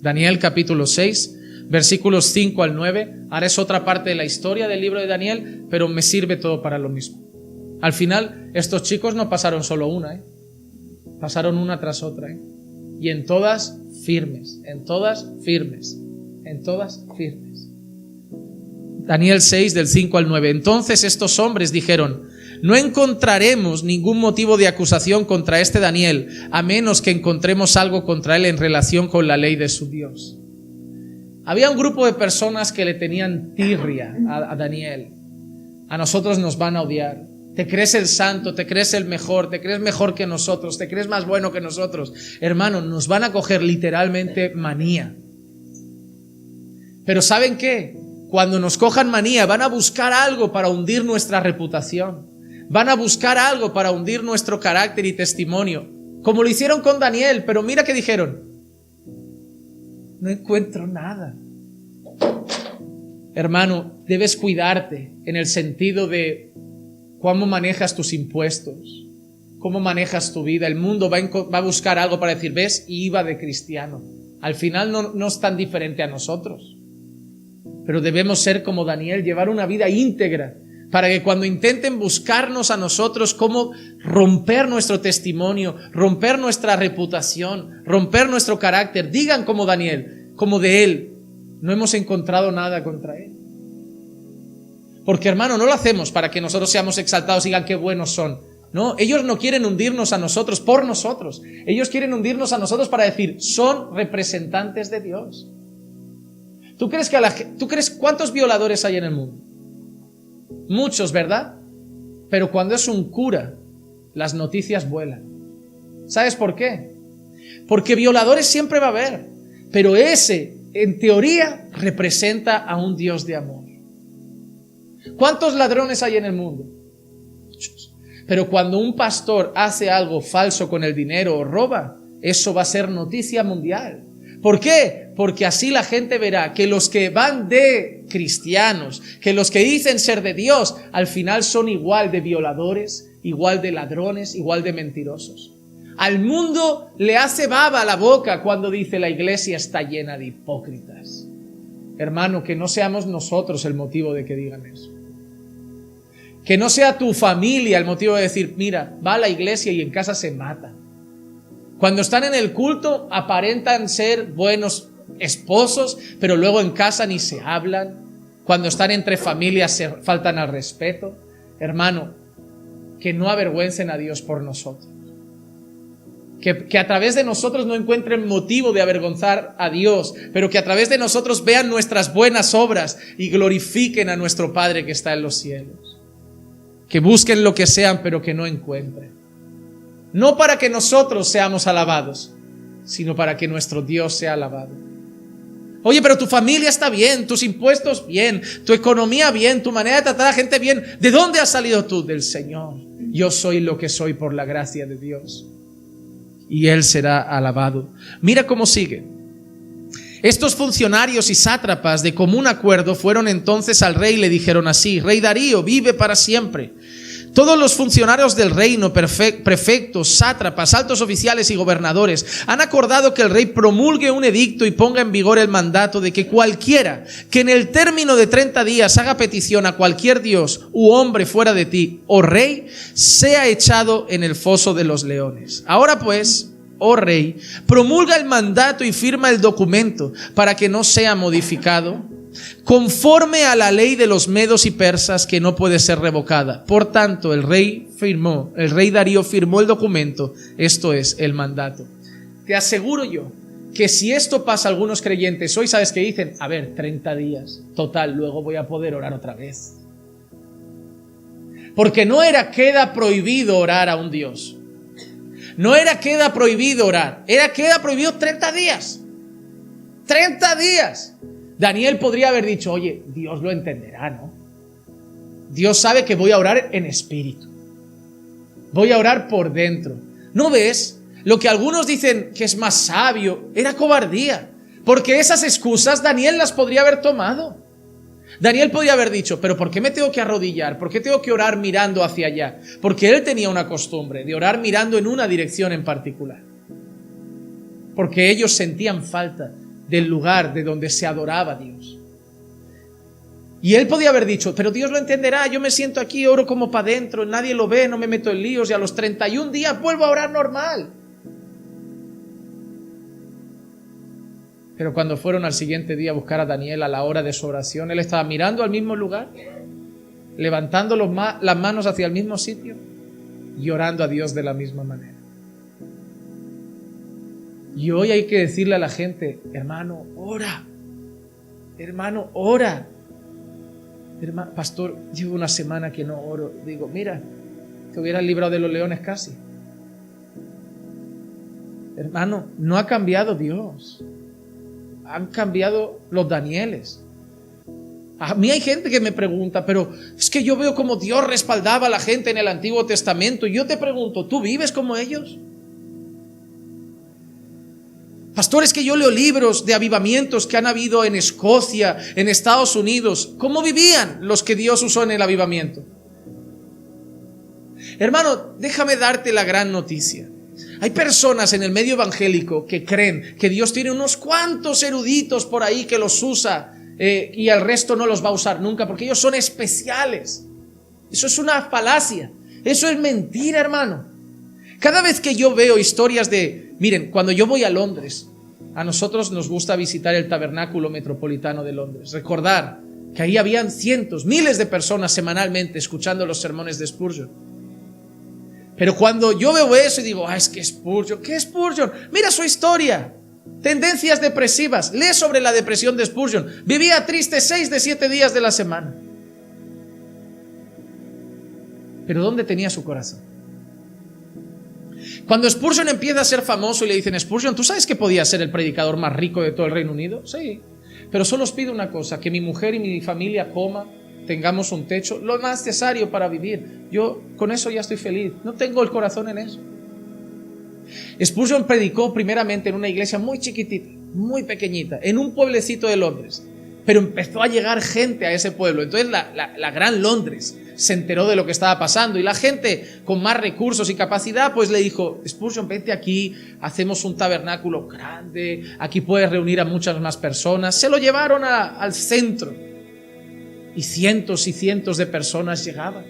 Daniel capítulo 6, versículos 5 al 9. Ahora es otra parte de la historia del libro de Daniel, pero me sirve todo para lo mismo. Al final, estos chicos no pasaron solo una, pasaron una tras otra, y en todas firmes, en todas firmes, en todas firmes. Daniel 6, del 5 al 9. Entonces estos hombres dijeron: no encontraremos ningún motivo de acusación contra este Daniel, a menos que encontremos algo contra él en relación con la ley de su Dios. Había un grupo de personas que le tenían tirria a Daniel. A nosotros nos van a odiar. Te crees el santo, te crees el mejor, te crees mejor que nosotros, te crees más bueno que nosotros. Hermano, nos van a coger literalmente manía. Pero ¿saben qué? Cuando nos cojan manía, van a buscar algo para hundir nuestra reputación. Van a buscar algo para hundir nuestro carácter y testimonio. Como lo hicieron con Daniel, pero mira qué dijeron: no encuentro nada. Hermano, debes cuidarte en el sentido de cómo manejas tus impuestos, cómo manejas tu vida. El mundo va a buscar algo para decir: ves, iba de cristiano. Al final no es tan diferente a nosotros. Pero debemos ser como Daniel, llevar una vida íntegra, para que cuando intenten buscarnos a nosotros cómo romper nuestro testimonio, romper nuestra reputación, romper nuestro carácter, digan como Daniel, como de él: no hemos encontrado nada contra él. Porque, hermano, no lo hacemos para que nosotros seamos exaltados y digan qué buenos son. No, ellos no quieren hundirnos a nosotros por nosotros. Ellos quieren hundirnos a nosotros para decir: son representantes de Dios. ¿Tú crees cuántos violadores hay en el mundo? Muchos, ¿verdad? Pero cuando es un cura, las noticias vuelan. ¿Sabes por qué? Porque violadores siempre va a haber, pero ese, en teoría, representa a un Dios de amor. ¿Cuántos ladrones hay en el mundo? Muchos. Pero cuando un pastor hace algo falso con el dinero o roba, eso va a ser noticia mundial. ¿Por qué? Porque así la gente verá que los que van de cristianos, que los que dicen ser de Dios, al final son igual de violadores, igual de ladrones, igual de mentirosos. Al mundo le hace baba la boca cuando dice: la iglesia está llena de hipócritas. Hermano, que no seamos nosotros el motivo de que digan eso. Que no sea tu familia el motivo de decir: mira, va a la iglesia y en casa se mata. Cuando están en el culto aparentan ser buenos esposos, pero luego en casa ni se hablan. Cuando están entre familias se faltan al respeto. Hermano, que no avergüencen a Dios por nosotros. Que a través de nosotros no encuentren motivo de avergonzar a Dios, pero que a través de nosotros vean nuestras buenas obras y glorifiquen a nuestro Padre que está en los cielos. Que busquen lo que sean, pero que no encuentren. No para que nosotros seamos alabados, sino para que nuestro Dios sea alabado. Oye, pero tu familia está bien, tus impuestos bien, tu economía bien, tu manera de tratar a la gente bien. ¿De dónde has salido tú? Del Señor. Yo soy lo que soy por la gracia de Dios. Y Él será alabado. Mira cómo sigue. Estos funcionarios y sátrapas de común acuerdo fueron entonces al rey y le dijeron así: Rey Darío, vive para siempre. Todos los funcionarios del reino, prefectos, sátrapas, altos oficiales y gobernadores, han acordado que el rey promulgue un edicto y ponga en vigor el mandato de que cualquiera que en el término de 30 días haga petición a cualquier dios u hombre fuera de ti, oh rey, sea echado en el foso de los leones. Ahora pues, oh rey, promulga el mandato y firma el documento para que no sea modificado, conforme a la ley de los medos y persas, que no puede ser revocada. Por tanto, el rey Darío firmó el documento, esto es, el mandato. Te aseguro yo que si esto pasa a algunos creyentes hoy, ¿sabes qué dicen? A ver, 30 días, total, luego voy a poder orar otra vez. Porque no queda prohibido orar a un Dios. No queda prohibido orar, queda prohibido 30 días. 30 días. Daniel podría haber dicho: oye, Dios lo entenderá, ¿no? Dios sabe que voy a orar en espíritu. Voy a orar por dentro. ¿No ves? Lo que algunos dicen que es más sabio era cobardía. Porque esas excusas Daniel las podría haber tomado. Daniel podría haber dicho: pero ¿por qué me tengo que arrodillar? ¿Por qué tengo que orar mirando hacia allá? Porque él tenía una costumbre de orar mirando en una dirección en particular. Porque ellos sentían falta del lugar de donde se adoraba a Dios. Y él podía haber dicho, pero Dios lo entenderá, yo me siento aquí, oro como para adentro, nadie lo ve, no me meto en líos y a los 31 días vuelvo a orar normal. Pero cuando fueron al siguiente día a buscar a Daniel a la hora de su oración, él estaba mirando al mismo lugar, levantando las manos hacia el mismo sitio y orando a Dios de la misma manera. Y hoy hay que decirle a la gente, hermano, ora. Hermano, ora. Hermano, pastor, llevo una semana que no oro. Digo, mira, te hubieras librado de los leones casi. Hermano, no ha cambiado Dios. Han cambiado los Danieles. A mí hay gente que me pregunta, pero es que yo veo como Dios respaldaba a la gente en el Antiguo Testamento. Y yo te pregunto, ¿tú vives como ellos? Pastor, es que yo leo libros de avivamientos que han habido en Escocia, en Estados Unidos. ¿Cómo vivían los que Dios usó en el avivamiento? Hermano, déjame darte la gran noticia. Hay personas en el medio evangélico que creen que Dios tiene unos cuantos eruditos por ahí que los usa y al resto no los va a usar nunca porque ellos son especiales. Eso es una falacia. Eso es mentira, hermano. Cada vez que yo veo historias de... Miren, cuando yo voy a Londres, a nosotros nos gusta visitar el Tabernáculo Metropolitano de Londres. Recordar que ahí habían cientos, miles de personas semanalmente escuchando los sermones de Spurgeon. Pero cuando yo veo eso y digo, es que Spurgeon, ¿qué es Spurgeon? Mira su historia. Tendencias depresivas. Lee sobre la depresión de Spurgeon. Vivía triste 6 de 7 días de la semana. Pero ¿dónde tenía su corazón? Cuando Spurgeon empieza a ser famoso y le dicen, Spurgeon, ¿tú sabes que podía ser el predicador más rico de todo el Reino Unido? Sí, pero solo os pido una cosa, que mi mujer y mi familia coman, tengamos un techo, lo más necesario para vivir. Yo con eso ya estoy feliz, no tengo el corazón en eso. Spurgeon predicó primeramente en una iglesia muy chiquitita, muy pequeñita, en un pueblecito de Londres, pero empezó a llegar gente a ese pueblo. Entonces la gran Londres se enteró de lo que estaba pasando y la gente con más recursos y capacidad pues le dijo, Spurgeon, vete aquí, hacemos un tabernáculo grande, aquí puedes reunir a muchas más personas. Se lo llevaron al centro y cientos de personas llegaban.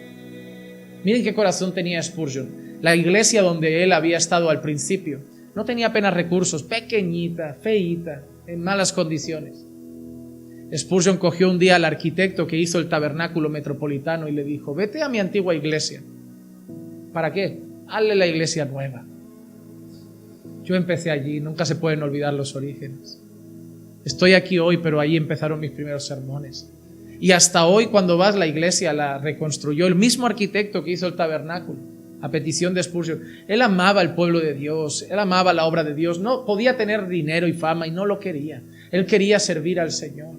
Miren qué corazón tenía Spurgeon. La iglesia donde él había estado al principio no tenía apenas recursos, pequeñita, feíta, en malas condiciones. Spurgeon cogió un día al arquitecto que hizo el tabernáculo metropolitano y le dijo, vete a mi antigua iglesia. ¿Para qué? Hazle la iglesia nueva. Yo empecé allí, nunca se pueden olvidar los orígenes. Estoy aquí hoy, pero ahí empezaron mis primeros sermones. Y hasta hoy, cuando vas, la iglesia la reconstruyó el mismo arquitecto que hizo el tabernáculo, a petición de Spurgeon. Él amaba el pueblo de Dios, él amaba la obra de Dios. No podía tener dinero y fama y no lo quería. Él quería servir al Señor.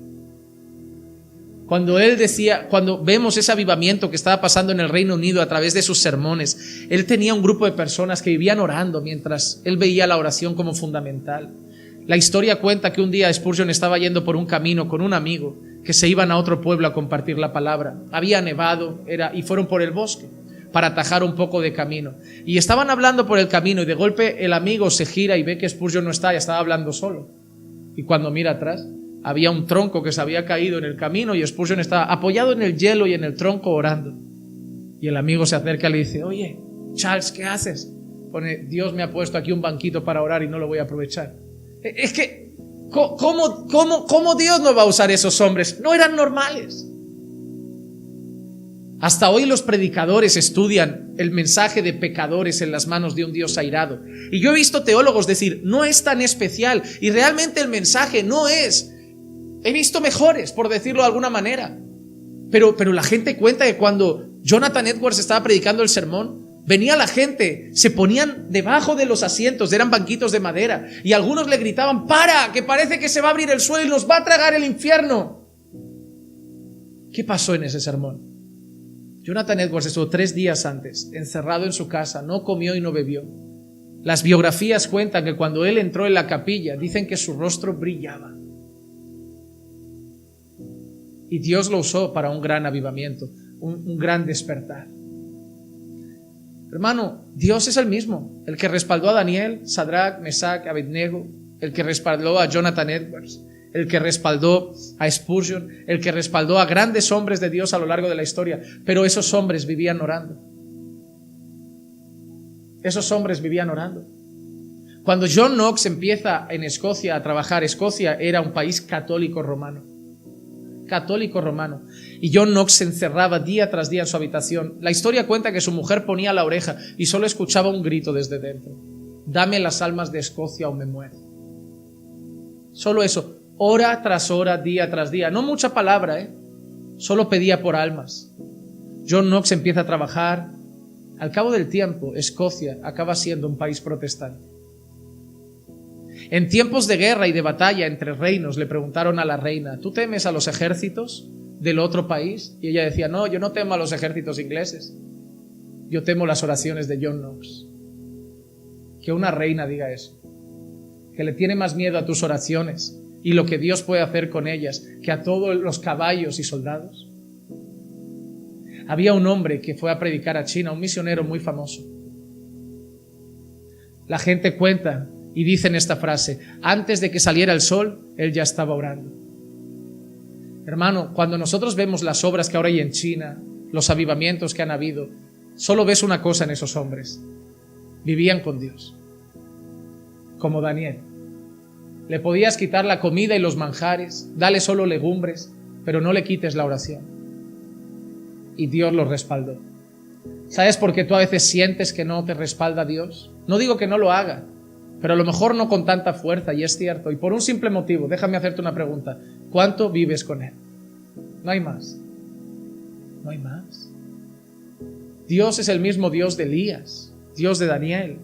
Cuando él decía, cuando vemos ese avivamiento que estaba pasando en el Reino Unido a través de sus sermones, él tenía un grupo de personas que vivían orando mientras él veía la oración como fundamental. La historia cuenta que un día Spurgeon estaba yendo por un camino con un amigo que se iban a otro pueblo a compartir la palabra. Había nevado y fueron por el bosque para atajar un poco de camino. Y estaban hablando por el camino y de golpe el amigo se gira y ve que Spurgeon no está, ya estaba hablando solo. Y cuando mira atrás, había un tronco que se había caído en el camino y Spurgeon estaba apoyado en el hielo y en el tronco orando. Y el amigo se acerca y le dice, oye, Charles, ¿qué haces? Pone, Dios me ha puesto aquí un banquito para orar y no lo voy a aprovechar. Es que, ¿cómo Dios no va a usar esos hombres? No eran normales. Hasta hoy los predicadores estudian el mensaje de pecadores en las manos de un Dios airado. Y yo he visto teólogos decir, no es tan especial. Y realmente el mensaje no es... He visto mejores, por decirlo de alguna manera. Pero la gente cuenta que cuando Jonathan Edwards estaba predicando el sermón, venía la gente, se ponían debajo de los asientos, eran banquitos de madera, y algunos le gritaban, ¡para! Que parece que se va a abrir el suelo y nos va a tragar el infierno. ¿Qué pasó en ese sermón? Jonathan Edwards estuvo 3 días antes, encerrado en su casa, no comió y no bebió. Las biografías cuentan que cuando él entró en la capilla, dicen que su rostro brillaba. Y Dios lo usó para un gran avivamiento, un gran despertar. Hermano, Dios es el mismo, el que respaldó a Daniel, Sadrach, Mesach, Abednego, el que respaldó a Jonathan Edwards, el que respaldó a Spurgeon, el que respaldó a grandes hombres de Dios a lo largo de la historia. Pero esos hombres vivían orando. Esos hombres vivían orando. Cuando John Knox empieza en Escocia a trabajar, Escocia era un país católico romano. Católico romano. Y John Knox se encerraba día tras día en su habitación. La historia cuenta que su mujer ponía la oreja y solo escuchaba un grito desde dentro: dame las almas de Escocia o me muero. Solo eso, hora tras hora, día tras día. No mucha palabra, solo pedía por almas. John Knox empieza a trabajar. Al cabo del tiempo, Escocia acaba siendo un país protestante. En tiempos de guerra y de batalla entre reinos, le preguntaron a la reina: ¿tú temes a los ejércitos del otro país? Y ella decía: no, yo no temo a los ejércitos ingleses, yo temo las oraciones de John Knox. Que una reina diga eso, que le tiene más miedo a tus oraciones y lo que Dios puede hacer con ellas que a todos los caballos y soldados. Había un hombre que fue a predicar a China, un misionero muy famoso. La gente cuenta y dicen esta frase: antes de que saliera el sol, él ya estaba orando. Hermano, cuando nosotros vemos las obras que ahora hay en China, los avivamientos que han habido, solo ves una cosa en esos hombres: vivían con Dios. Como Daniel. Le podías quitar la comida y los manjares, dale solo legumbres, pero no le quites la oración. Y Dios los respaldó. ¿Sabes por qué tú a veces sientes que no te respalda Dios? No digo que no lo haga, pero a lo mejor no con tanta fuerza, y es cierto. Y por un simple motivo, déjame hacerte una pregunta: ¿cuánto vives con Él? No hay más. No hay más. Dios es el mismo Dios de Elías, Dios de Daniel.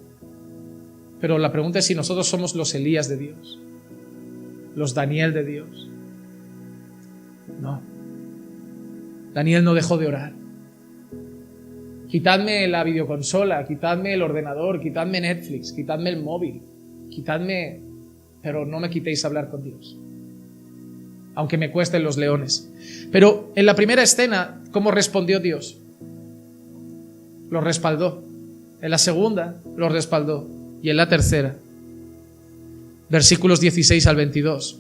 Pero la pregunta es si nosotros somos los Elías de Dios, los Daniel de Dios. No. Daniel no dejó de orar. Quitadme la videoconsola, quitadme el ordenador, quitadme Netflix, quitadme el móvil, quitadme, pero no me quitéis hablar con Dios, aunque me cuesten los leones. Pero en la primera escena, ¿cómo respondió Dios? Lo respaldó. En la segunda, lo respaldó. Y en la tercera, versículos 16 al 22.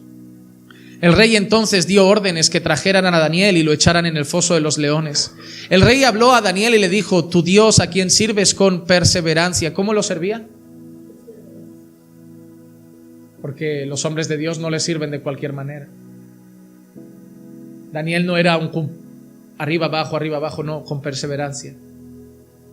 El rey entonces dio órdenes que trajeran a Daniel y lo echaran en el foso de los leones. El rey habló a Daniel y le dijo: tu Dios, a quien sirves con perseverancia. ¿Cómo lo servía? Porque los hombres de Dios no le sirven de cualquier manera. Daniel no era un arriba abajo, no, con perseverancia.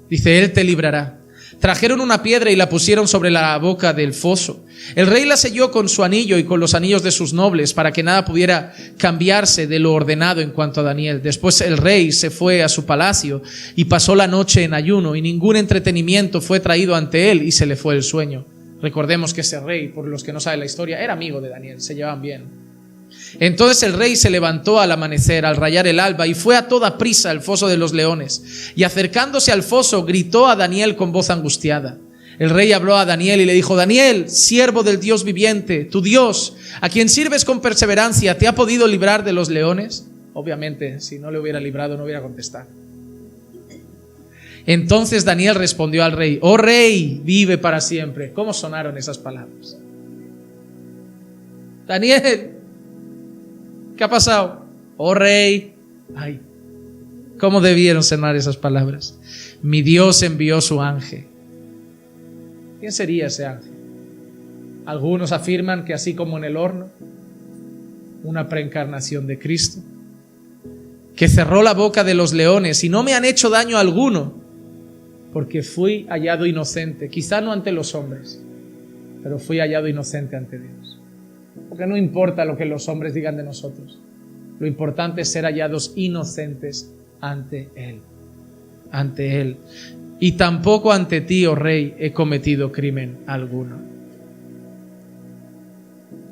Dice: Él te librará. Trajeron una piedra y la pusieron sobre la boca del foso. El rey la selló con su anillo y con los anillos de sus nobles para que nada pudiera cambiarse de lo ordenado en cuanto a Daniel. Después el rey se fue a su palacio y pasó la noche en ayuno, y ningún entretenimiento fue traído ante él y se le fue el sueño. Recordemos que ese rey, por los que no saben la historia, era amigo de Daniel, se llevaban bien. Entonces el rey se levantó al amanecer, al rayar el alba, y fue a toda prisa al foso de los leones. Y acercándose al foso, gritó a Daniel con voz angustiada. El rey habló a Daniel y le dijo: Daniel, siervo del Dios viviente, tu Dios, a quien sirves con perseverancia, ¿te ha podido librar de los leones? Obviamente, si no le hubiera librado, no hubiera contestado. Entonces Daniel respondió al rey: oh rey, vive para siempre. ¿Cómo sonaron esas palabras? Daniel, ¿qué ha pasado? Oh rey. Ay, ¿cómo debieron sonar esas palabras? Mi Dios envió su ángel. ¿Quién sería ese ángel? Algunos afirman que así como en el horno, una preencarnación de Cristo, que cerró la boca de los leones y no me han hecho daño alguno, porque fui hallado inocente, quizá no ante los hombres, pero fui hallado inocente ante Dios. Porque no importa lo que los hombres digan de nosotros, lo importante es ser hallados inocentes ante Él. Ante Él. Y tampoco ante ti, oh rey, he cometido crimen alguno.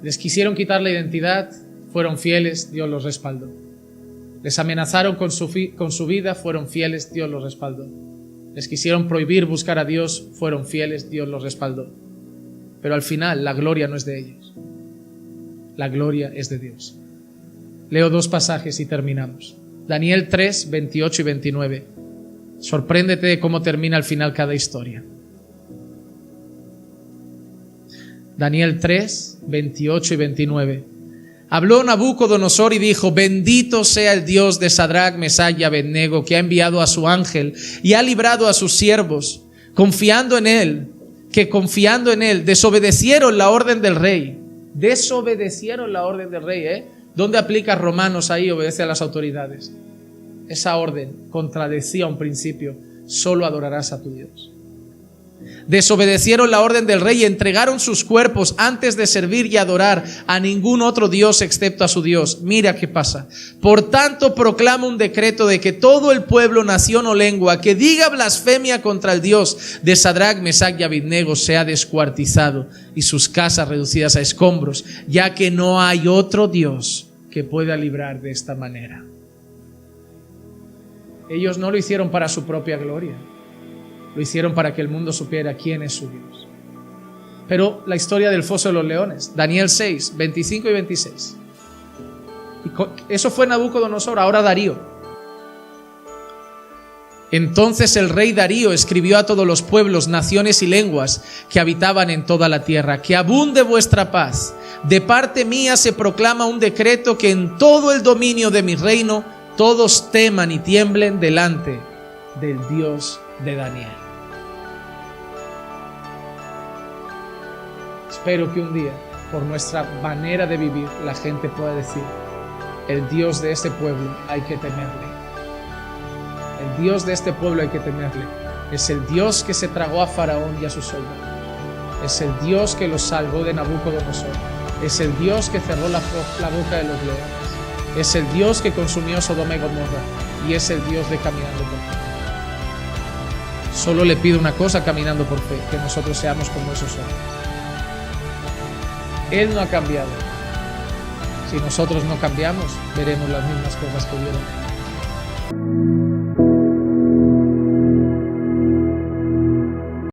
Les quisieron quitar la identidad, fueron fieles, Dios los respaldó. Les amenazaron con su vida, fueron fieles, Dios los respaldó. Les quisieron prohibir buscar a Dios, fueron fieles, Dios los respaldó. Pero al final la gloria no es de ellos. La gloria es de Dios. Leo 2 pasajes y terminamos. Daniel 3, 28 y 29. Sorpréndete de cómo termina al final cada historia. Daniel 3, 28 y 29. Habló Nabucodonosor y dijo: bendito sea el Dios de Sadrach, Mesach y Abednego, que ha enviado a su ángel y ha librado a sus siervos, confiando en él desobedecieron la orden del rey. Desobedecieron la orden del rey, ¿Dónde aplica Romanos ahí? Obedece a las autoridades. Esa orden contradecía un principio: solo adorarás a tu Dios. Desobedecieron la orden del rey y entregaron sus cuerpos antes de servir y adorar a ningún otro Dios excepto a su Dios. Mira qué pasa. Por tanto, proclama un decreto de que todo el pueblo, nación o lengua que diga blasfemia contra el Dios de Sadrach, Mesach y Abednego sea descuartizado y sus casas reducidas a escombros, ya que no hay otro Dios que pueda librar de esta manera. Ellos no lo hicieron para su propia gloria. Lo hicieron para que el mundo supiera quién es su Dios. Pero la historia del foso de los leones, Daniel 6, 25 y 26. Eso fue Nabucodonosor, ahora Darío. Entonces el rey Darío escribió a todos los pueblos, naciones y lenguas que habitaban en toda la tierra: que abunde vuestra paz. De parte mía se proclama un decreto que en todo el dominio de mi reino todos teman y tiemblen delante del Dios de Daniel. Espero que un día, por nuestra manera de vivir, la gente pueda decir: el Dios de este pueblo hay que temerle. El Dios de este pueblo hay que temerle. Es el Dios que se tragó a Faraón y a sus soldados. Es el Dios que los salvó de Nabucodonosor. Es el Dios que cerró la boca de los leones. Es el Dios que consumió Sodoma y Gomorra. Y es el Dios de caminando por fe. Solo le pido una cosa caminando por fe: que nosotros seamos como esos hombres. Él no ha cambiado. Si nosotros no cambiamos, veremos las mismas cosas que vieron.